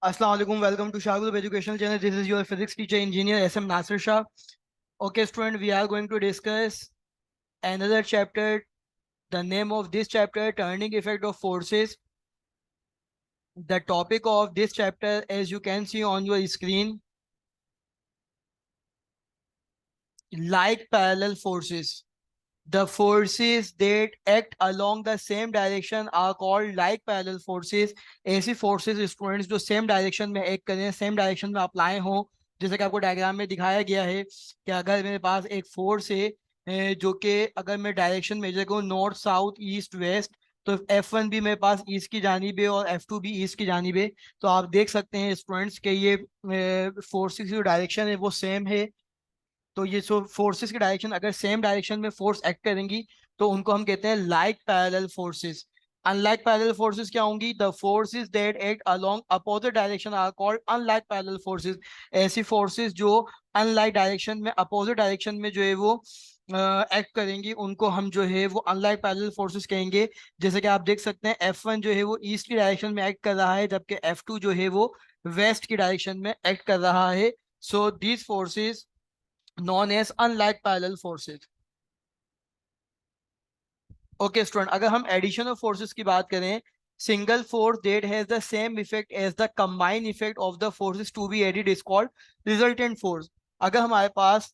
Assalamu alaikum. Welcome to Shah Group Educational Channel. This is your physics teacher engineer SM Nasir Shah. Okay, student, we are going to discuss another chapter. The name of this chapter, turning effect of forces. The topic of this chapter, as you can see on your screen, like parallel forces. The forces that act along the same direction are called like parallel forces. ऐसी forces students जो same direction में act करें, same direction में apply हो, जैसे कि आपको diagram में दिखाया गया है कि अगर मेरे पास एक फोर्स है जो कि अगर मैं डायरेक्शन मेजर करूँ नॉर्थ साउथ ईस्ट वेस्ट, तो F1 भी मेरे पास ईस्ट की जानिब है और F2 भी ईस्ट की जानिब है। तो आप देख सकते हैं स्टूडेंट्स के ये फोर्सेस की जो डायरेक्शन है वो सेम है। तो ये जो फोर्सेस की डायरेक्शन अगर सेम डायरेक्शन में फोर्स एक्ट करेंगी तो उनको हम कहते हैं like parallel forces. Unlike parallel forces क्या होंगी? The forces that act along opposite direction are called unlike parallel forces. ऐसी फोर्सेस जो अनलाइक डायरेक्शन में अपोजिट डायरेक्शन में जो है वो एक्ट करेंगी उनको हम जो है वो अनलाइक पैरेलल फोर्सेस कहेंगे। जैसे कि आप देख सकते हैं F1 जो है वो ईस्ट की डायरेक्शन में एक्ट कर रहा है, जबकि F2 जो है वो वेस्ट की डायरेक्शन में एक्ट कर रहा है। So these forces known as unlike parallel forces. Okay student, अगर हम एडिशन ऑफ फोर्सेस की बात करें, single force that has the same effect as the combined effect of the forces to be added is called resultant force. अगर हमारे पास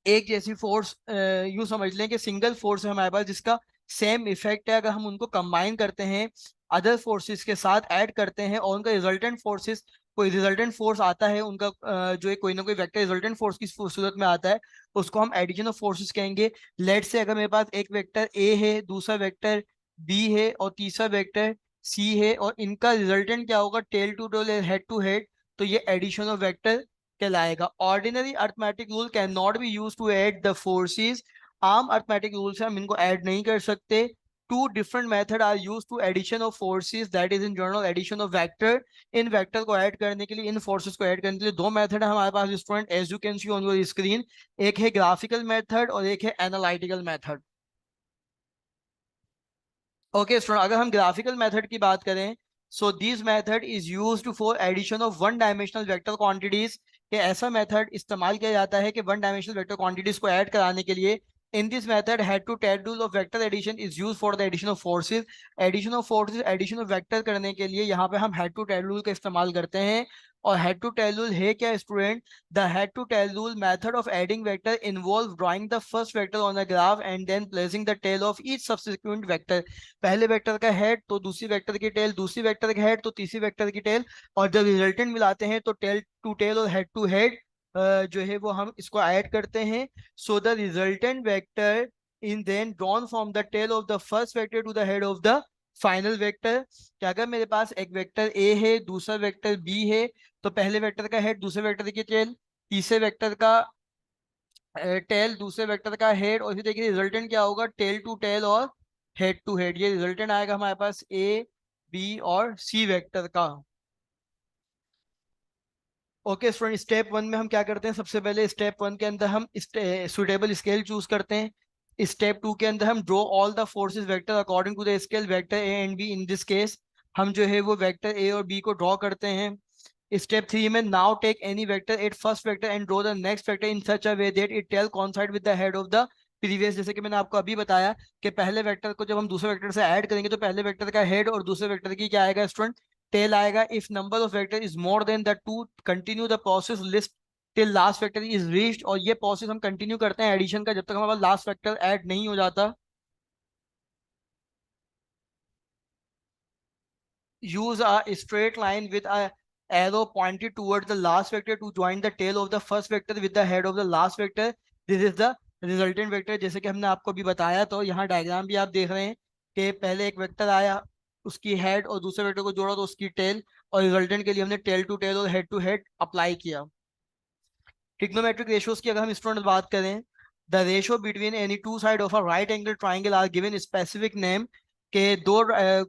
एक जैसी force यूं समझ लें कि सिंगल फोर्स है हमारे पास जिसका सेम इफेक्ट है, अगर हम उनको कंबाइन करते हैं अदर फोर्सेस के साथ ऐड करते हैं और उनका रिजल्टेंट फोर्सेस कोई रिजल्टेंट फोर्स आता है उनका जो है कोई ना कोई वेक्टर रिजल्टेंट फोर्स की सूरत में आता है, उसको हम एडिशन ऑफ फोर्सेस कहेंगे। लेट से अगर मेरे पास एक वेक्टर ए है, दूसरा वेक्टर बी है और तीसरा वेक्टर सी है और इनका रिजल्टेंट क्या होगा? Tail to tail, head to head, तो ये एडिशन ऑफ वेक्टर कहलाएगा। Ordinary arithmetic rule can not be use to add the forces. आम अर्थमेटिक रूल से हम इनको ऐड नहीं कर सकते। Two different method are use to addition of forces, that is in general addition of vector. इन vector को add करने के लिए, इन फोर्सेस को ऐड करने के लिए दो मेथड है हमारे पास student, as you can see on your screen. एक है ग्राफिकल मेथड और एक है एनालिटिकल मेथड। ओके स्टूडेंट, अगर हम ग्राफिकल मेथड की बात करें, so this method is used for addition of one dimensional vector quantities. कि ऐसा मेथड इस्तेमाल किया जाता है कि वन डायमेंशनल वेक्टर क्वांटिटीज को ऐड कराने के लिए। In this method head to tail rule of vector addition is use for the addition of forces. Addition of forces, addition of vector करने के लिए यहाँ पे हम हेड टू टेल रूल का इस्तेमाल करते हैं। और हेड टू टेल रूल है क्या student? The head to tail rule method of adding vector involves drawing the first vector on a graph and then placing the tail of each subsequent vector। पहले vector का head तो दूसरी vector की tell, दूसरी vector का head तो तीसरी vector की टेल, और जब रिजल्टेंट मिलाते हैं तो टेल टू टेल और हेड टू हेड जो है वो हम इसको ऐड करते हैं। So the resultant vector in then drawn from the tail of the first vector to the head of the final vector. क्या अगर मेरे पास एक वेक्टर ए है, दूसरा वेक्टर बी है, तो पहले वेक्टर का हेड, दूसरे वेक्टर की टेल, तीसरे वेक्टर का टेल, दूसरे वेक्टर का हेड, और फिर देखिए रिजल्टेंट क्या होगा? टेल टू टेल और हेड टू हेड। ये रिजल्टेंट आएगा हमारे पास ए बी और सी वेक्टर का। ओके स्टूडेंट, स्टेप वन में हम क्या करते हैं? सबसे पहले स्टेप वन के अंदर हम सुटेबल स्केल चूज करते हैं। स्टेप टू के अंदर हम draw all the forces vector according to the scale vector A and B. In this case हम जो है वो वेक्टर ए और बी को ड्रॉ करते हैं। स्टेप थ्री में now take any vector at first vector and draw the next vector in such a way that it tail coincide with the head of the previous. जैसे कि मैंने आपको अभी बताया कि पहले वेक्टर को जब हम दूसरे वेक्टर से ऐड करेंगे तो पहले वेक्टर का हेड और दूसरे वेक्टर की क्या आएगा स्टूडेंट? टेल आएगा। If number of vector is more than the two, continue the process list till last vector is reached. और ये प्रोसेस हम कंटिन्यू करते हैं एडिशन का जब तक हमारे पास लास्ट वेक्टर ऐड नहीं हो जाता। use a straight line with a arrow pointed towards the last vector to join the tail of the first vector with the head of the last vector. This is the resultant vector। जैसे कि हमने आपको अभी बताया, तो यहाँ diagram भी आप देख रहे हैं कि पहले एक वेक्टर आया, उसकी हेड, और दूसरे वेक्टर को जोड़ा तो उसकी टेल, और रिजल्टेंट के लिए हमने टेल टू टेल और हेड टू हेड अप्लाई किया। ट्रिग्नोमेट्रिक रेशियोज की अगर हम स्टूडेंट बात करें, the ratio between any two side of a right angle triangle are given specific name. के दो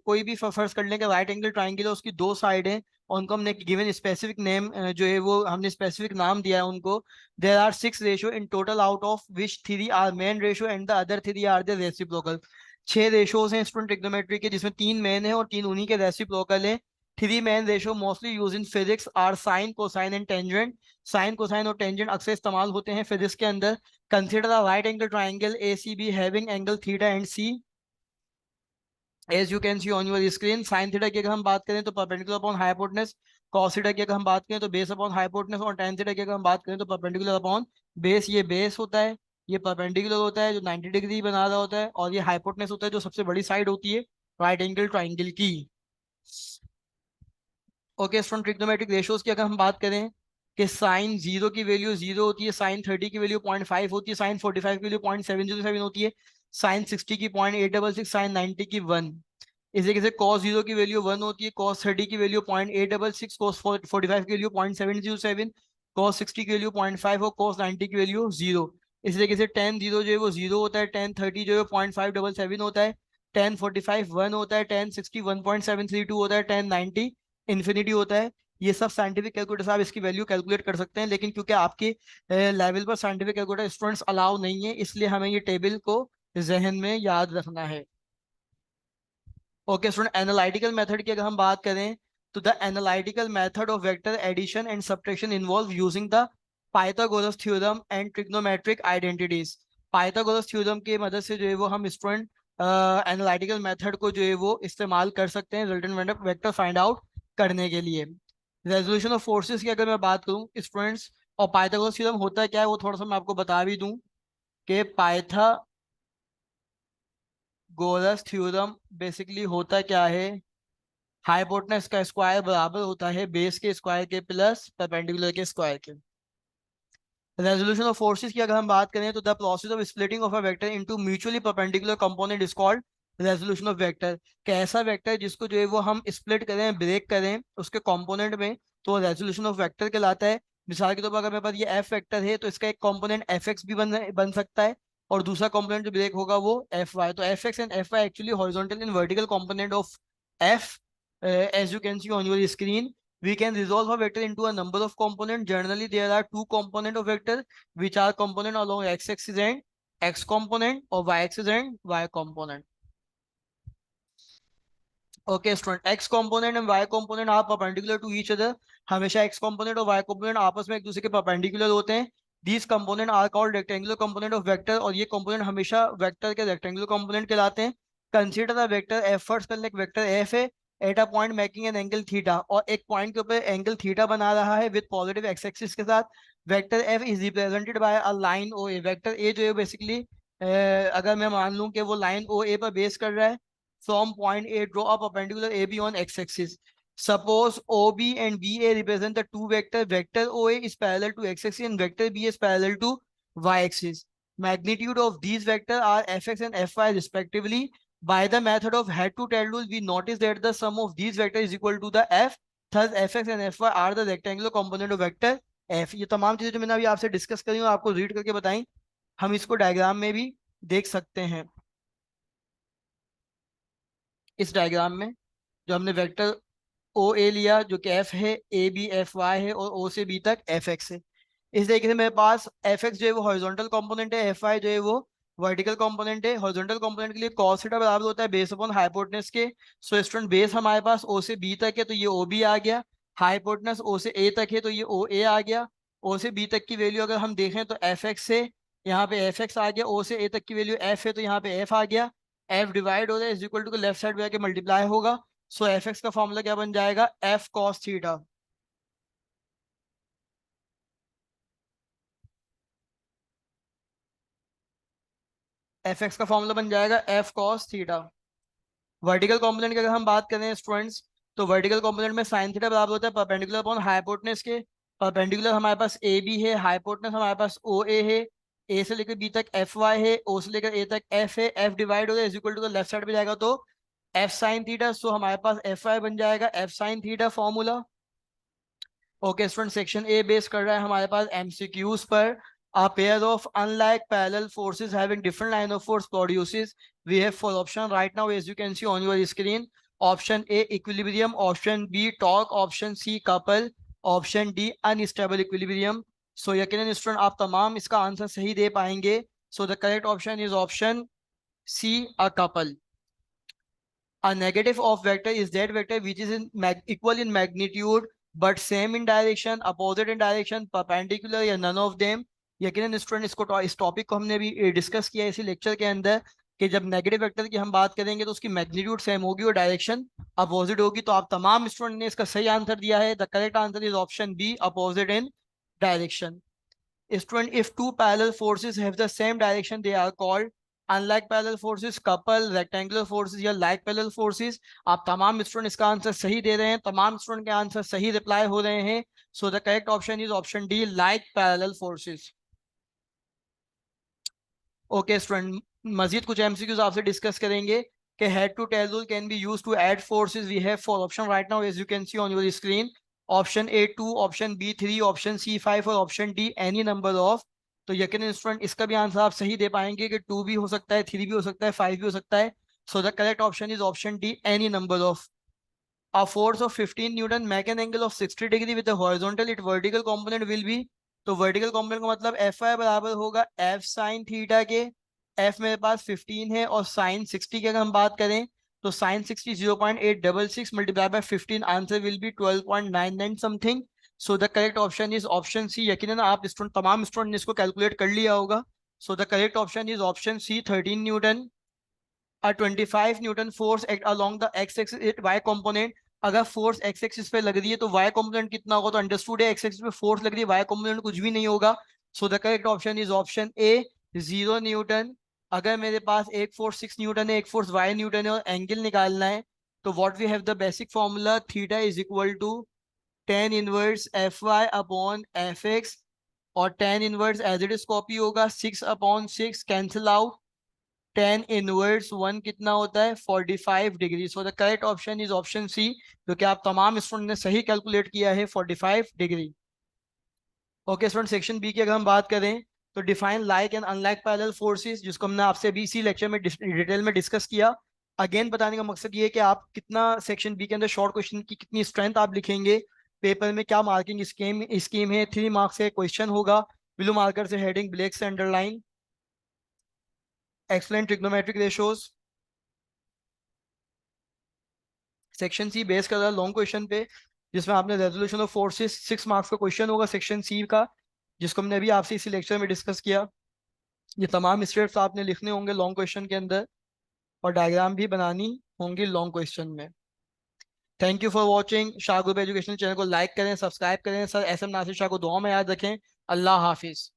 कोई भी फर्ज कर लें कि राइट एंगल ट्राइंगल है, उसकी दो साइड है और उनको हमने गिवन स्पेसिफिक नेम जो है वो हमने स्पेसिफिक नाम दिया है उनको। There are six ratio in total, out of which three are main ratio and the other three are the reciprocal. छह रेशियोज हैं स्टूडेंट ट्रिग्नोमेट्री के, जिसमें तीन मेन है और तीन उन्हीं के रेसिप्रोकल है। Three main ratio mostly use in physics are sine, cosine and tangent. Sine, cosine और टेंजेंट अक्सर इस्तेमाल होते हैं फिजिक्स के अंदर। Consider the right angle triangle A C B having angle theta and C. As you can see on your screen, sine theta की अगर हम बात करें तो perpendicular upon hypotenuse, cos theta की अगर हम बात करें तो बेस अपॉन हाइपोटेनस, और टेन थीटा की अगर हम बात करें तो परपेंडिकुलर अपॉन बेस। ये बेस होता है, ये परपेंडिकुलर होता है जो 90 डिग्री बना रहा होता है, और ये हाइपोटेनस होता है जो सबसे बड़ी साइड होती है राइट एंगल ट्राइंगल की। ओके स्टूडेंट, ट्रिग्नोमेट्रिक रेशियोज की अगर हम बात करें कि साइन जीरो की वैल्यू जीरो होती है, साइन 30 की वैल्यू 0.5 होती है, साइन 45 की वैल्यू 0.707 होती है, साइन 60 की 0.866, साइन 90 की 1। इसी तरीके से कॉस जीरो की वैल्यू 1 होती है, कॉस 30 की वैल्यू 0.866, कॉस 45 की वैल्यू 0.707, कॉस 60 की वैल्यू 0.5 और कॉस 90 की वैल्यू 0। इसी तरीके से टेन जीरो जो है वो 0 होता है, टेन 30 जो है 0.577 होता है, टेन 45 1 होता है, टेन 60 1.732 होता है, टेन 90 इन्फिनिटी होता है। ये सब साइंटिफिक कैलकुलेटर से आप इसकी वैल्यू कैलकुलेट कर सकते हैं, लेकिन क्योंकि आपके लेवल पर साइंटिफिक कैलकुलेटर स्टूडेंट्स अलाउ नहीं है, इसलिए हमें ये टेबल को जहन में याद रखना है। ओके स्टूडेंट, एनालिटिकल मेथड की अगर हम बात करें तो the analytical method of vector addition and subtraction involve using the Pythagoras theorem and trigonometric identities. Pythagoras theorem की मदद से जो है वो हम स्टूडेंट एनालिटिकल मेथड को जो है वो इस्तेमाल कर सकते हैं रिजल्टेंट वेक्टर फाइंड आउट करने के लिए। रेजोल्यूशन ऑफ फोर्सेस की अगर मैं बात करूं स्टूडेंट्स, और पाइथागोरस थ्योरम होता क्या है वो थोड़ा सा मैं आपको बता भी दूं कि पाइथागोरस थ्योरम बेसिकली होता क्या है। हाइपोटेनस का स्क्वायर बराबर होता है बेस के स्क्वायर के प्लस परपेंडिकुलर के स्क्वायर के। रेजोल्यूशन ऑफ फोर्सेस की अगर हम बात करें तो the process of splitting of a vector into mutually perpendicular component is called resolution of vector. कैसा वेक्टर जिसको जो है वो हम स्प्लिट करें, ब्रेक करें उसके कंपोनेंट में, तो रेजोल्यूशन ऑफ वेक्टर कहलाता है। मिसाल के तौर पर अगर मेरे पास ये एफ वेक्टर है तो इसका एक कंपोनेंट एफ एक्स भी बन सकता है, और दूसरा कंपोनेंट जो ब्रेक होगा वो एफ वाई। तो F X and F Y actually horizontal and vertical component of F. As you can see on your screen, we can resolve a vector into a number of components. Generally there are two components of vector which are component along x-axis and x component, or y-axis and y component. Okay student, X component and Y component are perpendicular to each other. हमेशा X component और Y component आपस में एक दूसरे के perpendicular होते हैं। These component are called rectangular component of vector, और ये कंपोनेंट हमेशा वेक्टर के रेक्टेंगुलर कंपोनेंट कहलाते हैं। Consider the vector F, first कर ले वेक्टर एफ है at a point making an angle theta, और एक पॉइंट के ऊपर एंगल थीटा बना रहा है विद पॉजिटिव एक्स एक्सिस के साथ। Vector F is represented by a line O A. Vector A जो है बेसिकली अगर मैं मान लूं कि वो लाइन ओ ए पर बेस कर रहा है, from point A, draw a perpendicular AB on x-axis. Suppose OB and BA represent the two vector. Vector OA is parallel to x-axis and vector B is parallel to y-axis. Magnitude of these vectors are fx and fy respectively. By the method of head-to-tail rule, we notice that the sum of these vectors is equal to the f. Thus, fx and fy are the rectangular component of vector f. ये तमाम चीजें जो मैंने अभी आपसे discuss करी हूँ आपको रीड करके बताई, हम इसको डायग्राम में भी देख सकते हैं। इस डायग्राम में जो हमने वेक्टर ओ ए लिया जो कि एफ है, ए बी एफ वाई है, और ओ से बी तक एफ एक्स है। इस तरीके से मेरे पास एफ एक्स जो है वो हॉरिजॉन्टल कंपोनेंट है, एफ वाई जो है वो वर्टिकल कंपोनेंट है। हॉरिजॉन्टल कंपोनेंट के लिए कॉस थीटा बराबर होता है बेस अपॉन हाइपोटेनस के। सो स्टूडेंट, बेस हमारे पास ओ से बी तक है तो ये ओ बी आ गया, हाइपोटेनस ओ से ए तक है तो ये ओ ए आ गया। ओ से बी तक की वैल्यू अगर हम देखें तो एफ एक्स से यहाँ पे एफ एक्स आ गया, ओ से ए तक की वैल्यू एफ है तो यहाँ पे एफ आ गया। एफ डिवाइड हो जाए is equal to left side में आके मल्टीप्लाई होगा। सो एफ एक्स का फॉर्मूला क्या बन जाएगा, F cos theta. F X का फॉर्मूला बन जाएगा F cos theta. Vertical component की अगर हम बात करें स्टूडेंट्स, तो वर्टिकल कंपोनेंट में साइन थीटा बराबर होता है परपेंडिकुलर अपॉन हाइपोटेनस के। परपेंडिकुलर हमारे पास ए बी है, हाइपोटेनस हमारे पास ओ ए है, ए से लेकर बी तक एफ वाई है, ओ से लेकर ए तक एफ है। एफ डिवाइड हो जाए is equal to left side पे जाएगा तो एफ साइन थीटा। सो हमारे पास एफ वाई बन जाएगा F sine theta formula. Okay student, section A base कर रहा है हमारे पास एमसीक्यूज पर। A pair of unlike parallel forces having different line of force produces, we have four option right now as you can see on your screen. Option A equilibrium, option B torque, option C couple, option D unstable equilibrium. So यकीनन student आप तमाम इसका answer सही दे पाएंगे। So the correct option is option C, a couple. A negative of vector is that vector which is in equal in magnitude but same in direction, opposite in direction, perpendicular या none of them। यकीनन student इसको इस topic को हमने भी discuss किया है इसी लेक्चर के अंदर कि जब नेगेटिव वेक्टर की हम बात करेंगे तो उसकी मैग्नीट्यूड सेम होगी और डायरेक्शन अपोजिट होगी। तो आप तमाम स्टूडेंट ने इसका सही आंसर दिया है। The correct answer is option B, opposite in direction. Student, if two parallel forces have the same direction, they are called unlike parallel forces, couple, rectangular forces या like parallel forces। आप तमाम student इसका answer सही दे रहे हैं, तमाम student के answer सही रिप्लाई हो रहे हैं। So the correct option is option D, like parallel forces। Okay student, मजीद कुछ एमसीक्यूज आपसे डिस्कस करेंगे कि head to tail rule can be use to add forces. We have four option right now as you can see on your screen. Option A 2, option B 3, option C 5 और option D any number of. तो यकीन student इसका भी answer आप सही दे पाएंगे कि 2 भी हो सकता है, 3 भी हो सकता है, 5 भी हो सकता है। सो the correct option is option D, any number of. A force of 15 Newton make an angle of 60 degree with the horizontal, its vertical component will be। तो वर्टिकल कॉम्पोनेंट का मतलब एफ आई बराबर होगा एफ साइन थीटा के। F मेरे पास 15 है और sign 60 की अगर हम बात करें तो sine 60 0.866 multiply by 15, answer will be 12.99 something. So the correct option is option C. यकीनन आप स्टूडेंट तमाम स्टूडेंट ने इसको कैलकुलेट कर लिया होगा। So the correct option is option C, 13 newton. A 25 newton force act along the X axis it Y component. अगर force X axis पे लग रही है तो वाई कंपोनेंट कितना होगा? तो अंडरस्टूड है एक्स एक्सिस पे फोर्स लग रही है, वाई कंपोनेंट कुछ भी नहीं होगा। So the correct option is option A, 0 Newton. अगर मेरे पास एक फोर्स 6 न्यूटन है, एक फोर्स वाई न्यूटन है और एंगल निकालना है तो what we have the basic formula, theta is equal to tan inverse F Y upon F X. और tan inverse as it is copy होगा, 6/6 cancel out. Tan inverse one कितना होता है? 45 degree. So the correct option is option C, जो कि आप तमाम student ने सही कैलकुलेट किया है, 45 degree. Okay student, section B की अगर हम बात करें तो define like and unlike parallel forces, जिसको हमने आपसे भी इसी लेक्चर में डिटेल में डिस्कस किया। अगेन बताने का मकसद ये है कि आप कितना सेक्शन बी के अंदर शॉर्ट क्वेश्चन की कितनी स्ट्रेंथ आप लिखेंगे। पेपर में क्या मार्किंग स्कीम है, 3 मार्क्स से क्वेश्चन होगा, ब्लू मार्कर से हेडिंग, ब्लैक से underline. Explain trigonometric ratios. Section C base कर रहा है लॉन्ग क्वेश्चन पे, जिसमें आपने रेजोल्यूशन ऑफ फोर्सेस, 6 मार्क्स का क्वेश्चन होगा सेक्शन सी का, जिसको हमने अभी आपसे इसी लेक्चर में डिस्कस किया। ये तमाम स्टेप्स आपने लिखने होंगे लॉन्ग क्वेश्चन के अंदर और डायग्राम भी बनानी होंगी लॉन्ग क्वेश्चन में। Thank you for watching. Shah group education channel को लाइक करें, सब्सक्राइब करें। Sir S M Nasir Shah को दुआ में याद रखें। अल्लाह हाफिज।